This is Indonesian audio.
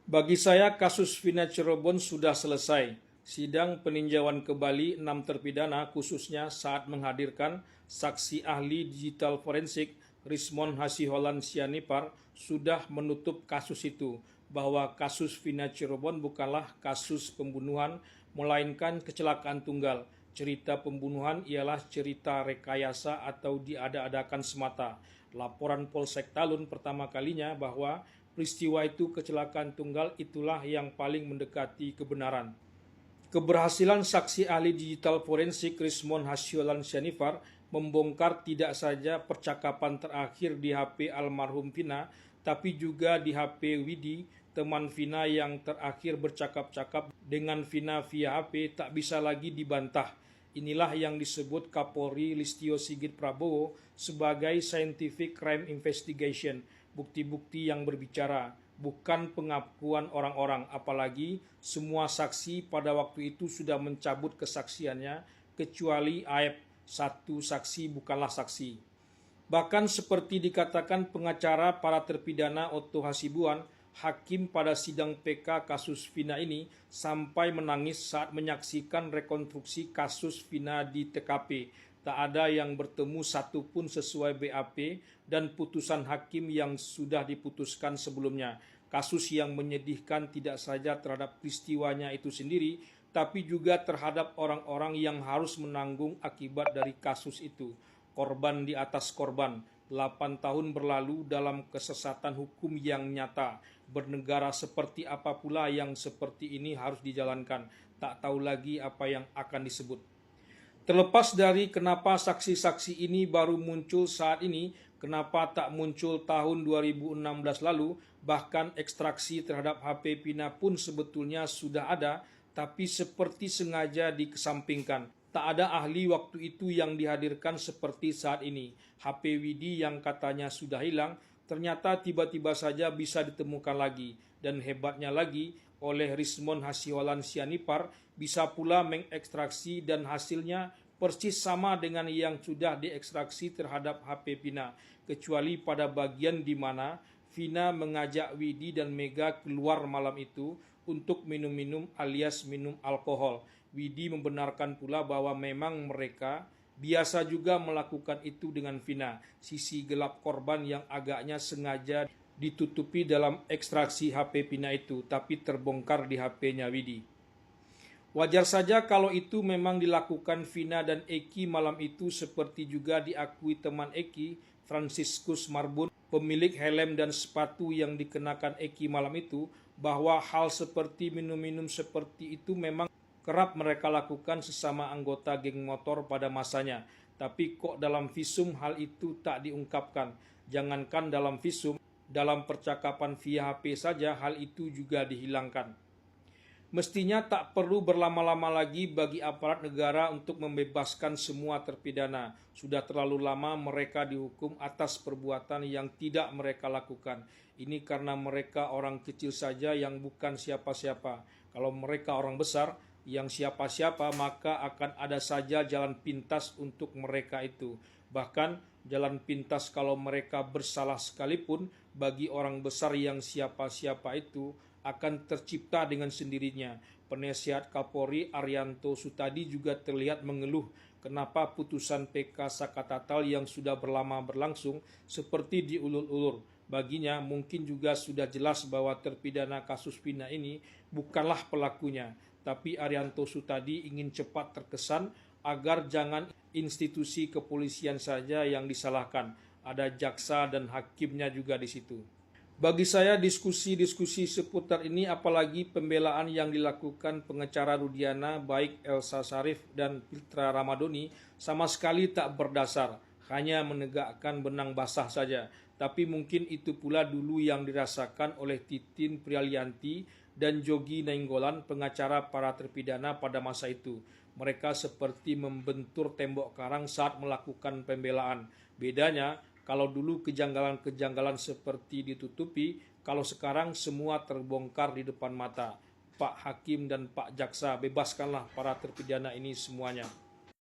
Bagi saya, kasus Vina Cirebon sudah selesai. Sidang peninjauan kembali 6 terpidana khususnya saat menghadirkan saksi ahli digital forensik Rismon Hasiholan Sianipar sudah menutup kasus itu, bahwa kasus Vina Cirebon bukanlah kasus pembunuhan, melainkan kecelakaan tunggal. Cerita pembunuhan ialah cerita rekayasa atau diada-adakan semata. Laporan Polsek Talun pertama kalinya bahwa peristiwa itu kecelakaan tunggal itulah yang paling mendekati kebenaran. Keberhasilan saksi ahli digital forensik Rismon Hasiholan Sianipar membongkar tidak saja percakapan terakhir di HP almarhum Vina, tapi juga di HP Widi, teman Vina yang terakhir bercakap-cakap dengan Vina via HP tak bisa lagi dibantah. Inilah yang disebut Kapolri Listio Sigit Prabowo sebagai scientific crime investigation, bukti-bukti yang berbicara, bukan pengakuan orang-orang, apalagi semua saksi pada waktu itu sudah mencabut kesaksiannya, kecuali Aep, satu saksi bukanlah saksi. Bahkan seperti dikatakan pengacara para terpidana Otto Hasibuan, hakim pada sidang PK kasus Vina ini sampai menangis saat menyaksikan rekonstruksi kasus Vina di TKP. Tak ada yang bertemu satupun sesuai BAP dan putusan hakim yang sudah diputuskan sebelumnya. Kasus yang menyedihkan tidak saja terhadap peristiwanya itu sendiri, tapi juga terhadap orang-orang yang harus menanggung akibat dari kasus itu. Korban di atas korban, 8 tahun berlalu dalam kesesatan hukum yang nyata. Bernegara seperti apa pula yang seperti ini harus dijalankan, tak tahu lagi apa yang akan disebut. Terlepas dari kenapa saksi-saksi ini baru muncul saat ini, kenapa tak muncul tahun 2016 lalu, bahkan ekstraksi terhadap HP Vina pun sebetulnya sudah ada, tapi seperti sengaja dikesampingkan. Tak ada ahli waktu itu yang dihadirkan seperti saat ini. HP Widi yang katanya sudah hilang, ternyata tiba-tiba saja bisa ditemukan lagi. Dan hebatnya lagi, oleh Rismon Hasiholan Sianipar bisa pula mengekstraksi dan hasilnya persis sama dengan yang sudah diekstraksi terhadap HP Vina, kecuali pada bagian di mana Vina mengajak Widi dan Mega keluar malam itu untuk minum-minum alias minum alkohol. Widi membenarkan pula bahwa memang mereka biasa juga melakukan itu dengan Vina. Sisi gelap korban yang agaknya sengaja ditutupi dalam ekstraksi HP Vina itu, tapi terbongkar di HP-nya Widi. Wajar saja kalau itu memang dilakukan Vina dan Eki malam itu, seperti juga diakui teman Eki, Franciscus Marbun, pemilik helm dan sepatu yang dikenakan Eki malam itu, bahwa hal seperti minum-minum seperti itu memang kerap mereka lakukan sesama anggota geng motor pada masanya. Tapi kok dalam visum hal itu tak diungkapkan. Jangankan dalam visum, dalam percakapan via HP saja hal itu juga dihilangkan. Mestinya tak perlu berlama-lama lagi bagi aparat negara untuk membebaskan semua terpidana. Sudah terlalu lama mereka dihukum atas perbuatan yang tidak mereka lakukan. Ini karena mereka orang kecil saja yang bukan siapa-siapa. Kalau mereka orang besar yang siapa-siapa, maka akan ada saja jalan pintas untuk mereka itu. Bahkan jalan pintas kalau mereka bersalah sekalipun, bagi orang besar yang siapa-siapa itu akan tercipta dengan sendirinya. Penasihat Kapolri Arianto Sutadi juga terlihat mengeluh kenapa putusan PK Sakatatal yang sudah berlama berlangsung seperti diulur-ulur. Baginya mungkin juga sudah jelas bahwa terpidana kasus Vina ini bukanlah pelakunya, tapi Arianto Sutadi ingin cepat terkesan agar jangan institusi kepolisian saja yang disalahkan. Ada jaksa dan hakimnya juga di situ. Bagi saya diskusi-diskusi seputar ini, apalagi pembelaan yang dilakukan pengacara Rudiana baik Elsa Sharif dan Fitra Ramadhani sama sekali tak berdasar, hanya menegakkan benang basah saja. Tapi mungkin itu pula dulu yang dirasakan oleh Titin Prialianti dan Jogi Nainggolan, pengacara para terpidana pada masa itu. Mereka seperti membentur tembok karang saat melakukan pembelaan. Bedanya, kalau dulu kejanggalan-kejanggalan seperti ditutupi, kalau sekarang semua terbongkar di depan mata. Pak Hakim dan Pak Jaksa, bebaskanlah para terpidana ini semuanya.